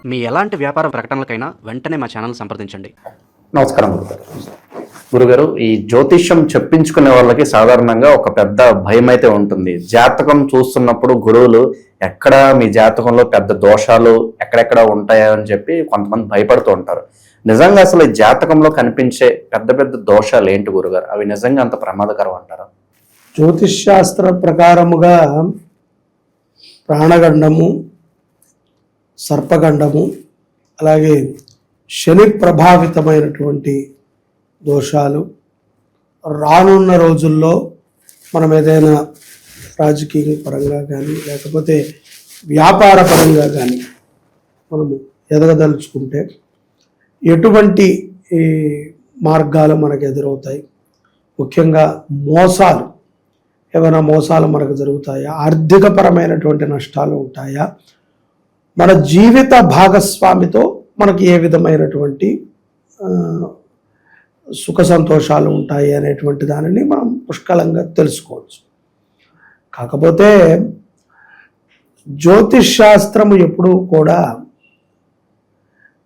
మీ ఎలాంటి వ్యాపార ప్రకటనలకైనా వెంటనే మా ఛానల్ సంప్రదించండి. నమస్కారం గురుగారు. ఈ జ్యోతిష్యం చెప్పించుకునే వాళ్ళకి సాధారణంగా ఒక పెద్ద భయం అయితే ఉంటుంది. జాతకం చూస్తున్నప్పుడు గురువులు ఎక్కడ మీ జాతకంలో పెద్ద దోషాలు ఎక్కడెక్కడ ఉంటాయో అని చెప్పి కొంతమంది భయపడుతూ ఉంటారు. నిజంగా అసలు ఈ జాతకంలో కనిపించే పెద్ద పెద్ద దోషాలు ఏంటి గురుగారు? అవి నిజంగా అంత ప్రమాదకరం అంటారా? జ్యోతిష్ శాస్త్ర ప్రకారముగా ప్రాణగండము, సర్పగండము, అలాగే శని ప్రభావితమైనటువంటి దోషాలు, రానున్న రోజుల్లో మనం ఏదైనా రాజకీయ పరంగా కానీ లేకపోతే వ్యాపార పరంగా కానీ మనము ఎదగదలుచుకుంటే ఎటువంటి మార్గాలు మనకు ఎదురవుతాయి, ముఖ్యంగా మోసాలు, ఏమైనా మోసాలు మనకు జరుగుతాయా, ఆర్థికపరమైనటువంటి నష్టాలు ఉంటాయా, మన జీవిత భాగస్వామితో మనకి ఏ విధమైనటువంటి సుఖ సంతోషాలు ఉంటాయి అనేటువంటి దానిని మనం పుష్కలంగా తెలుసుకోవచ్చు. కాకపోతే జ్యోతిష్ శాస్త్రము ఎప్పుడూ కూడా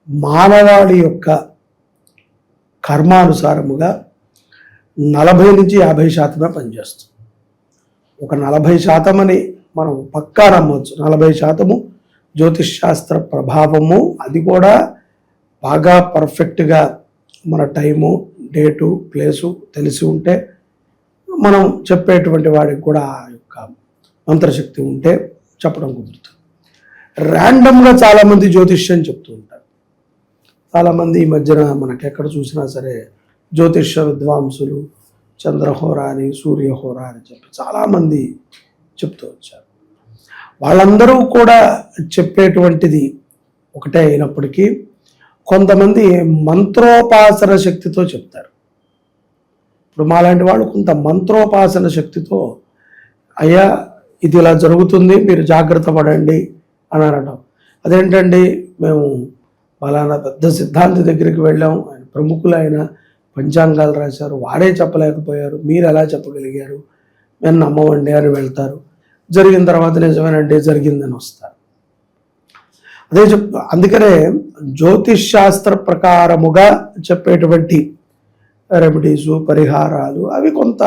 మానవాళి యొక్క కర్మానుసారముగా 40-50% పనిచేస్తుంది. ఒక 40% అని మనం పక్కా నమ్మవచ్చు. 40% జ్యోతిష్ శాస్త్ర ప్రభావము, అది కూడా బాగా పర్ఫెక్ట్గా మన టైము, డేటు, ప్లేసు తెలిసి ఉంటే, మనం చెప్పేటువంటి వాడికి కూడా ఆ యొక్క మంత్రశక్తి ఉంటే చెప్పడం కుదురుతుంది. ర్యాండమ్గా చాలామంది జ్యోతిష్యం చెప్తూ ఉంటారు. చాలామంది ఈ మధ్యన మనకి ఎక్కడ చూసినా సరే జ్యోతిష్య విద్వాంసులు చంద్రహోర అని, సూర్యహోర అని చెప్పి చాలామంది చెప్తూ వచ్చారు. వాళ్ళందరూ కూడా చెప్పేటువంటిది ఒకటే అయినప్పటికీ కొంతమంది మంత్రోపాసన శక్తితో చెప్తారు. ఇప్పుడు మాలాంటి వాళ్ళు కొంత మంత్రోపాసన శక్తితో, అయ్యా ఇది ఇలా జరుగుతుంది, మీరు జాగ్రత్త పడండి అని అనడం. అదేంటండి, మేము వాళ్ళ పెద్ద సిద్ధాంతి దగ్గరికి వెళ్ళాం, ఆయన ప్రముఖులైన పంచాంగాలు రాశారు, వారే చెప్పలేకపోయారు, మీరు ఎలా చెప్పగలిగారు, మేము నమ్మవండి అని వెళ్తారు. జరిగిన తర్వాత నిజమేనండి జరిగిందని వస్తారు. అదే అందుకనే జ్యోతిష్ శాస్త్ర ప్రకారముగా చెప్పేటువంటి రెమెడీసు, పరిహారాలు అవి కొంత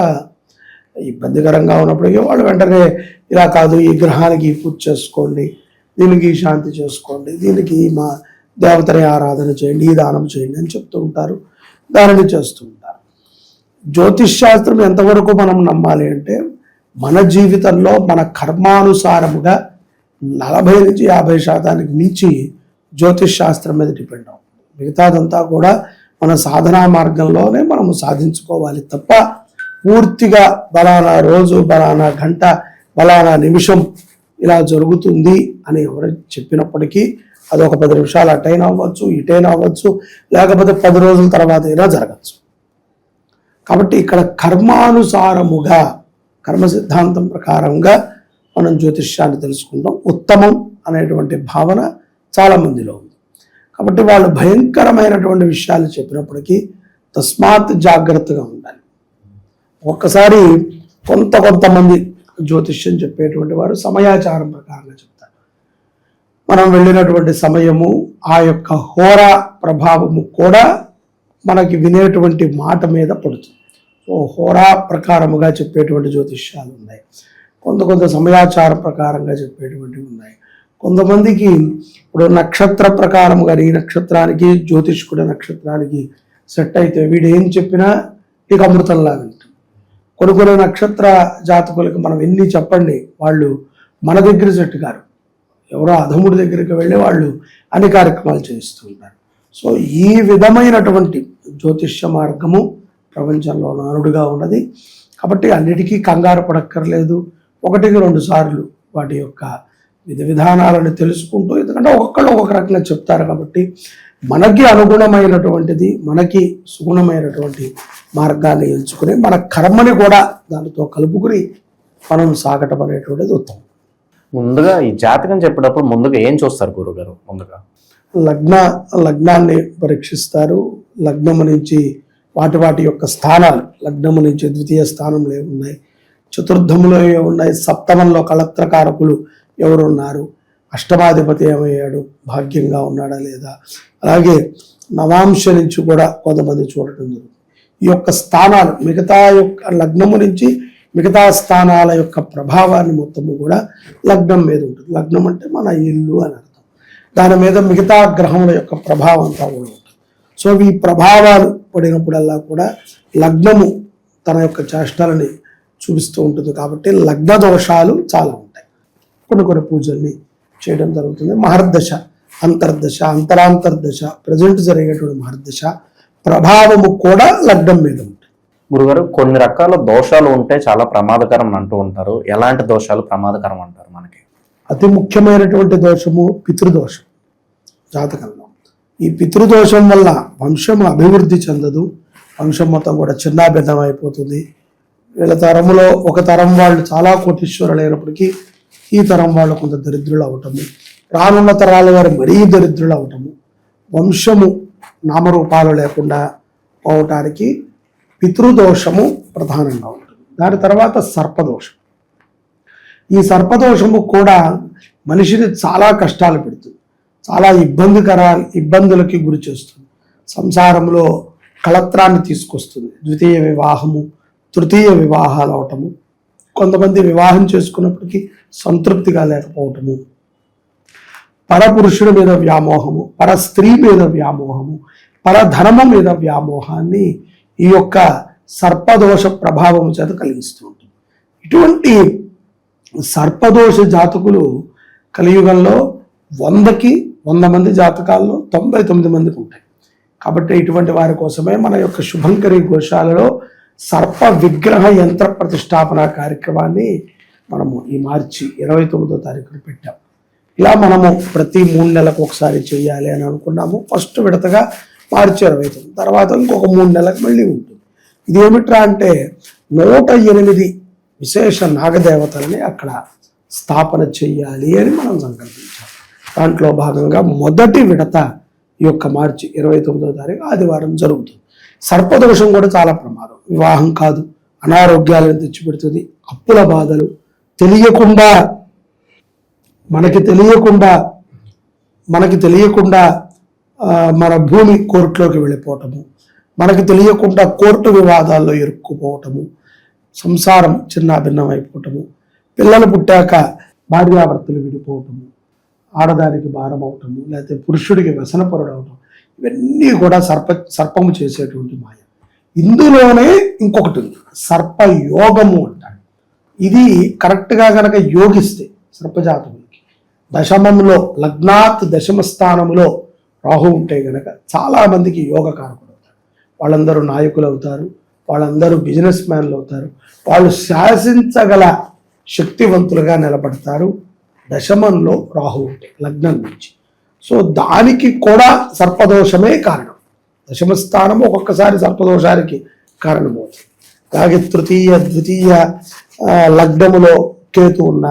ఇబ్బందికరంగా ఉన్నప్పటికీ వాళ్ళు వెంటనే ఇలా కాదు, ఈ గ్రహానికి పూజ చేసుకోండి, దీనికి శాంతి చేసుకోండి, దీనికి మా దేవతని ఆరాధన చేయండి, ఈ దానం చేయండి అని చెప్తూ ఉంటారు, దానిని చేస్తూ ఉంటారు. జ్యోతిష్ శాస్త్రం ఎంతవరకు మనం నమ్మాలి అంటే, మన జీవితంలో మన కర్మానుసారముగా 40-50% మించి జ్యోతిష్ శాస్త్రం మీద డిపెండ్ అవుతుంది. మిగతాదంతా కూడా మన సాధనా మార్గంలోనే మనము సాధించుకోవాలి తప్ప పూర్తిగా బలానా రోజు, బలానా గంట, బలానా నిమిషం ఇలా జరుగుతుంది అని ఎవరు చెప్పినప్పటికీ అది ఒక 10 నిమిషాలు అటైనా అవ్వచ్చు, ఇటైనా అవ్వచ్చు, లేకపోతే 10 రోజుల తర్వాత అయినా జరగచ్చు. కాబట్టి ఇక్కడ కర్మానుసారముగా, కర్మ సిద్ధాంతం ప్రకారంగా మనం జ్యోతిష్యాన్ని తెలుసుకుంటాం. ఉత్తమం అనేటువంటి భావన చాలామందిలో ఉంది. కాబట్టి వాళ్ళు భయంకరమైనటువంటి విషయాలు చెప్పినప్పటికీ తస్మాత్ జాగ్రత్తగా ఉండాలి. ఒక్కసారి కొంతమంది జ్యోతిష్యం చెప్పేటువంటి వారు సమయాచారం ప్రకారంగా చెప్తారు. మనం వెళ్ళినటువంటి సమయము, ఆ యొక్క హోరా ప్రభావము కూడా మనకి వినేటువంటి మాట మీద పడుతుంది. సో హోరా ప్రకారముగా చెప్పేటువంటి జ్యోతిష్యాలు ఉన్నాయి, కొంత సమయాచార ప్రకారంగా చెప్పేటువంటివి ఉన్నాయి. కొంతమందికి ఇప్పుడు నక్షత్ర ప్రకారముగా, ఈ నక్షత్రానికి జ్యోతిష్కుడి నక్షత్రానికి సెట్ అయితే వీడు ఏం చెప్పినా నీకు అమృతంలా వింటుంది. కొన్ని నక్షత్ర జాతకులకి మనం ఎన్ని చెప్పండి, వాళ్ళు మన దగ్గర సెట్ కారు, ఎవరో అధముడి దగ్గరికి వెళ్ళి వాళ్ళు అన్ని కార్యక్రమాలు చేస్తూ ఉంటారు. సో ఈ విధమైనటువంటి జ్యోతిష్య మార్గము ప్రపంచంలో నానుడుగా ఉన్నది. కాబట్టి అన్నిటికీ కంగారు పడక్కర్లేదు. 1-2 సార్లు వాటి యొక్క విధానాలను తెలుసుకుంటూ, ఎందుకంటే ఒక్కొక్కళ్ళు ఒక్కొక్క రకంగా చెప్తారు కాబట్టి మనకి అనుగుణమైనటువంటిది, మనకి సుగుణమైనటువంటి మార్గాన్ని ఎంచుకుని మన కర్మని కూడా దానితో కలుపుకుని మనం సాగటం అనేటువంటిది ఉత్తమం. ముందుగా ఈ జాతకం చెప్పేటప్పుడు ముందుగా ఏం చూస్తారు గురుగారు? ముందుగా లగ్నాన్ని పరీక్షిస్తారు. లగ్నము నుంచి వాటి యొక్క స్థానాలు, లగ్నము నుంచి ద్వితీయ స్థానంలో ఏమున్నాయి, చతుర్థంలో ఏమున్నాయి, సప్తమంలో కళత్రకారకులు ఎవరున్నారు, అష్టమాధిపతి ఏమయ్యాడు, భాగ్యంగా ఉన్నాడా లేదా, అలాగే నవాంశ నుంచి కూడా కొంతమంది చూడటం జరుగుతుంది. ఈ యొక్క స్థానాలు మిగతా యొక్క లగ్నము నుంచి మిగతా స్థానాల యొక్క ప్రభావాన్ని మొత్తము కూడా లగ్నం మీద ఉంటుంది. లగ్నం అంటే మన ఇల్లు అని అర్థం. దాని మీద మిగతా గ్రహముల యొక్క ప్రభావం అంతా కూడా ఉంటుంది. సో ఈ ప్రభావాలు పడినప్పుడల్లా కూడా లగ్నము తన యొక్క చేష్టలని చూపిస్తూ ఉంటుంది. కాబట్టి లగ్న దోషాలు చాలా ఉంటాయి. కొన్ని పూజల్ని చేయడం జరుగుతుంది. మహర్దశ, అంతర్దశ, అంతరాంతర్దశ, ప్రజెంట్ జరిగేటువంటి మహర్దశ ప్రభావము కూడా లగ్నం మీద ఉంటుంది. గురుగారు, కొన్ని రకాల దోషాలు ఉంటే చాలా ప్రమాదకరం అంటూ ఉంటారు. ఎలాంటి దోషాలు ప్రమాదకరం అంటారు మనకి? అతి ముఖ్యమైనటువంటి దోషము పితృదోషం జాతకంలో. ఈ పితృదోషం వల్ల వంశం అభివృద్ధి చెందదు, వంశం మొత్తం కూడా చిన్నాభిన్నం అయిపోతుంది. వీళ్ళ తరములో ఒక తరం వాళ్ళు చాలా కోటీశ్వరులు అయినప్పటికీ ఈ తరం వాళ్ళు కొంత దరిద్రులు అవటము, రానున్న తరాల వారు మరీ దరిద్రులు అవటము, వంశము నామరూపాలు లేకుండా పోవటానికి పితృదోషము ప్రధానంగా ఉంటుంది. దాని తర్వాత సర్పదోషం. ఈ సర్పదోషము కూడా మనిషిని చాలా కష్టాలు పెడుతుంది, చాలా ఇబ్బందులకి గురి చేస్తుంది. సంసారంలో కళత్రాన్ని తీసుకొస్తుంది. ద్వితీయ వివాహము, తృతీయ వివాహాలు అవటము, కొంతమంది వివాహం చేసుకున్నప్పటికీ సంతృప్తిగా లేకపోవటము, పరపురుషుడి మీద వ్యామోహము, పర స్త్రీ మీద వ్యామోహము, పరధర్మం మీద వ్యామోహాన్ని ఈ యొక్క సర్పదోష ప్రభావం చేత కలిగిస్తూ ఉంటుంది. ఇటువంటి సర్పదోష జాతకులు కలియుగంలో 100కి 100 మంది జాతకాల్లో 99 మందికి ఉంటాయి. కాబట్టి ఇటువంటి వారి కోసమే మన యొక్క శుభంకరి గోశాలలో సర్ప విగ్రహ యంత్ర ప్రతిష్టాపన కార్యక్రమాన్ని మనము ఈ మార్చి 29వ తారీఖున పెట్టాం. ఇలా మనము ప్రతి 3 నెలలకు ఒకసారి చేయాలి అని అనుకున్నాము. ఫస్ట్ విడతగా మార్చి 29, తర్వాత ఇంకొక 3 నెలలకు మళ్ళీ ఉంటుంది. ఇది ఏమిట్రా అంటే 108 విశేష నాగదేవతలని అక్కడ స్థాపన చెయ్యాలి అని మనం సంకల్పించాం. దాంట్లో భాగంగా మొదటి విడత ఈ యొక్క మార్చి 29వ తారీఖు ఆదివారం జరుగుతుంది. సర్పదోషం కూడా చాలా ప్రమాదం. వివాహం కాదు, అనారోగ్యాలను తెచ్చిపెడుతుంది, అప్పుల బాధలు, మనకి తెలియకుండా మన భూమి కోర్టులోకి వెళ్ళిపోవటము, మనకి తెలియకుండా కోర్టు వివాదాల్లో ఇరుక్కుపోవటము, సంసారం చిన్నాభిన్నం అయిపోవటము, పిల్లలు పుట్టాక భార్యాభర్తలు విడిపోవటము, ఆడదానికి భారం అవటము, లేకపోతే పురుషుడికి వ్యసనపరుడు అవటం, ఇవన్నీ కూడా సర్పము చేసేటువంటి మాయ. ఇందులోనే ఇంకొకటి ఉంది, సర్పయోగము అంటారు. ఇది కరెక్ట్గా కనుక యోగిస్తే సర్పజాతకులకి దశమంలో లగ్నాత్ దశమ స్థానంలో రాహు ఉంటే గనక చాలా మందికి యోగకారకులు అవుతారు. వాళ్ళందరూ నాయకులు అవుతారు, వాళ్ళందరూ బిజినెస్ మ్యాన్లు అవుతారు, వాళ్ళు శాసించగల శక్తివంతులుగా నిలబడతారు. దశమంలో రాహు ఉంటే లగ్నం నుంచి. సో దానికి కూడా సర్పదోషమే కారణం. దశమ స్థానం ఒక్కొక్కసారి సర్పదోషానికి కారణమవుతుంది. అలాగే తృతీయ ద్వితీయ లగ్నములో కేతు ఉన్న,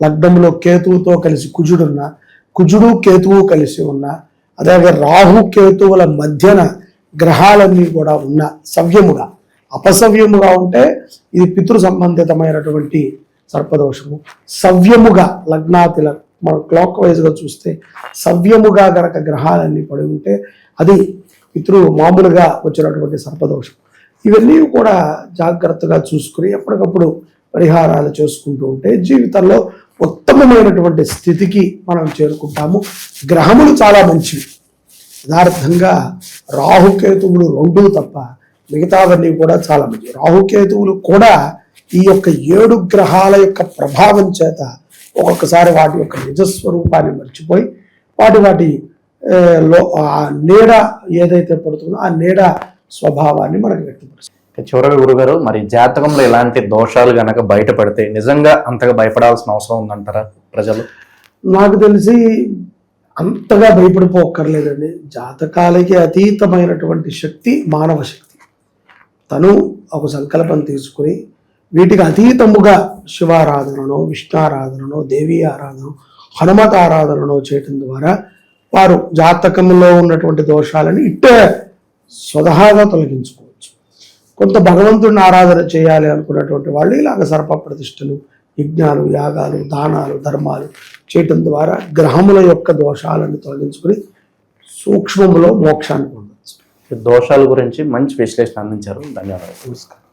లగ్నములో కేతువుతో కలిసి కుజుడున్న, కుజుడు కేతువు కలిసి ఉన్న, అలాగే రాహు కేతువుల మధ్యన గ్రహాలన్నీ కూడా ఉన్న సవ్యముగా, అపసవ్యముగా ఉంటే ఇది పితృ సంబంధితమైనటువంటి సర్పదోషము. సవ్యముగా లగ్నాతిల మన క్లాక్ వైజ్గా చూస్తే సవ్యముగా గనక గ్రహాలన్నీ పడి ఉంటే అది పితృ మామూలుగా వచ్చినటువంటి సర్పదోషం. ఇవన్నీ కూడా జాగ్రత్తగా చూసుకుని ఎప్పటికప్పుడు పరిహారాలు చేసుకుంటూ ఉంటే జీవితంలో ఉత్తమమైనటువంటి స్థితికి మనం చేరుకుంటాము. గ్రహములు చాలా మంచివి. యథార్థంగా రాహుకేతువులు 2 తప్ప మిగతావన్నీ కూడా చాలా మంచివి. రాహుకేతువులు కూడా ఈ యొక్క 7 గ్రహాల యొక్క ప్రభావం చేత ఒక్కొక్కసారి వాటి యొక్క నిజస్వరూపాన్ని మర్చిపోయి వాటి ఆ నీడ ఏదైతే పడుతుందో ఆ నీడ స్వభావాన్ని మనకు వ్యక్తపరుస్తుంది. చివరగా గురుగారు, మరి జాతకంలో ఇలాంటి దోషాలు గనక బయటపడితే నిజంగా అంతగా భయపడాల్సిన అవసరం ఉందంటారా ప్రజలు? నాకు తెలిసి అంతగా భయపడిపోక్కర్లేదండి. జాతకాలకి అతీతమైనటువంటి శక్తి మానవ శక్తి. తను ఒక సంకల్పం తీసుకుని వీటికి అతీతముగా శివారాధననో, విష్ణారాధననో, దేవీ ఆరాధనో, హనుమత ఆరాధననో చేయటం ద్వారా వారు జాతకంలో ఉన్నటువంటి దోషాలను ఇట్టే స్వతహాగా తొలగించుకోవచ్చు. కొంత భగవంతుడిని ఆరాధన చేయాలి అనుకున్నటువంటి వాళ్ళు ఇలాగ సర్ప ప్రతిష్టలు, యజ్ఞాలు, యాగాలు, దానాలు, ధర్మాలు చేయటం ద్వారా గ్రహముల యొక్క దోషాలను తొలగించుకుని సూక్ష్మములో మోక్షాన్ని పొందవచ్చు. దోషాల గురించి మంచి విశ్లేషణ అందించారు. ధన్యవాదాలు. నమస్కారం.